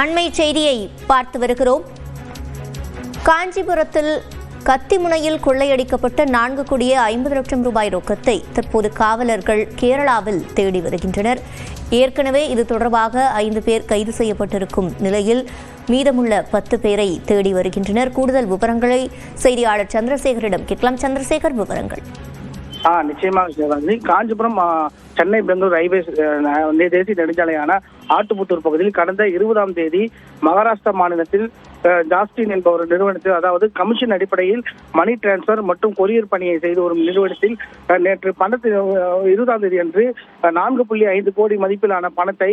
அண்மை செய்தியை பார்த்து வருகிறோம். காஞ்சிபுரத்தில் கத்திமுனையில் கொள்ளையடிக்கப்பட்ட 4,50 லட்சம் ரூபாய் ரொக்கத்தை தற்போது காவலர்கள் கேரளாவில் தேடி வருகின்றனர். ஏற்கனவே இது தொடர்பாக 5 பேர் கைது செய்யப்பட்டிருக்கும் நிலையில் மீதமுள்ள 10 பேரை தேடி வருகின்றனர். கூடுதல் விவரங்களை செய்தியாளர் சந்திரசேகரிடம் கேட்கலாம். சந்திரசேகர், விவரங்கள். நிச்சயமாக காஞ்சிபுரம் சென்னை பெங்களூர் ரயில்வே தேசிய நெடுஞ்சாலையான ஆட்டுப்புத்தூர் பகுதியில் கடந்த 20ஆம் தேதி மகாராஷ்டிரா மாநிலத்தில் ஜாஸ்டின் என்ப ஒரு நிறுவனத்தில், அதாவது கமிஷன் அடிப்படையில் மணி டிரான்ஸ்பர் மற்றும் கொரியர் பணியை செய்து வரும் நிறுவனத்தில் நேற்று பணத்தை 20ஆம் தேதி அன்று 4.5 கோடி மதிப்பிலான பணத்தை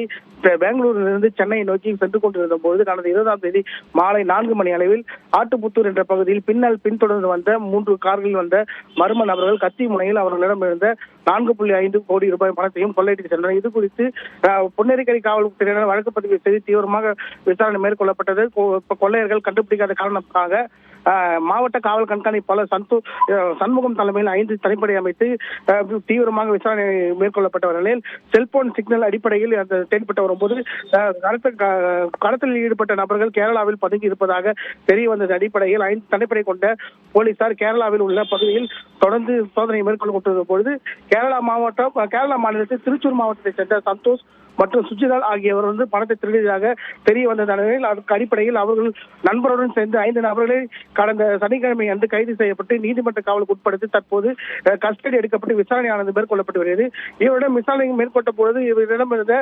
பெங்களூரிலிருந்து சென்னை நோக்கி சென்று கொண்டிருந்த போது கடந்த 20ஆம் தேதி மாலை 4 மணி அளவில் ஆட்டுப்புத்தூர் என்ற பகுதியில் பின்தொடர்ந்து வந்த 3 கார்களில் வந்த மர்ம நபர்கள் கத்தி முனையில் அவர்களிடம் இருந்த 4.5 கோடி ரூபாய் பணத்தையும் கொள்ளையடித்து சென்றனர். இது குறித்து பொன்னேரிக்கரை காவல்துறையினர் வழக்கு பதிவு செய்து தீவிரமாக விசாரணை மேற்கொள்ளப்பட்டது. கொள்ளையர்கள் கண்டுபிடிக்காத காரணத்துக்காக மாவட்ட காவல் கண்காணிப்பாளர் சண்முகம் தலைமையில் 5 தனிப்படை அமைத்து தீவிரமாக விசாரணை மேற்கொள்ளப்பட்ட நிலையில் செல்போன் சிக்னல் அடிப்படையில் செயல்பட்டு வரும்போது கடத்தலில் ஈடுபட்ட நபர்கள் கேரளாவில் பதுங்கி இருப்பதாக தெரிய வந்தது. அடிப்படையில் 5 தனிப்படை கொண்ட போலீசார் கேரளாவில் உள்ள பகுதியில் தொடர்ந்து சோதனை மேற்கொள்ளப்பட்டிருந்த பொழுது கேரளா மாநிலத்தில் திருச்சூர் மாவட்டத்தைச் சேர்ந்த சந்தோஷ் மற்றும் சுஜிலால் ஆகியவர் பணத்தை திருடியதாக தெரிய வந்த நிலையில் அதற்கு அடிப்படையில் அவர்கள் நண்பருடன் சேர்ந்து 5 நபர்களை கடந்த சனிக்கிழமை அன்று கைது செய்யப்பட்டு நீதிமன்ற காவலுக்கு உட்படுத்தி தற்போது கஸ்டடி எடுக்கப்பட்டு விசாரணையானது மேற்கொள்ளப்பட்டு வருகிறது. இவரிடம் விசாரணை மேற்கொண்ட பொழுது இவரிடம் இருந்த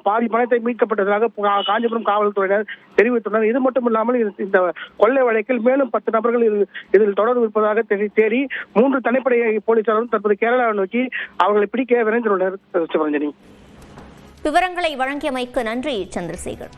பாதி பணத்தை மீட்கப்பட்டதாக காஞ்சிபுரம் காவல்துறையினர் தெரிவித்துள்ளனர். இது மட்டும் இல்லாமல் இந்த கொள்ளை வழக்கில் மேலும் 10 நபர்கள் இதில் தொடர்பு இருப்பதாக தேடி 3 தனிப்படை போலீசாரும் தற்போது கேரளாவை நோக்கி அவர்களை பிடிக்க விரைந்துள்ளனர். விவரங்களை வழங்கியமைக்கு நன்றி சந்திரசேகர்.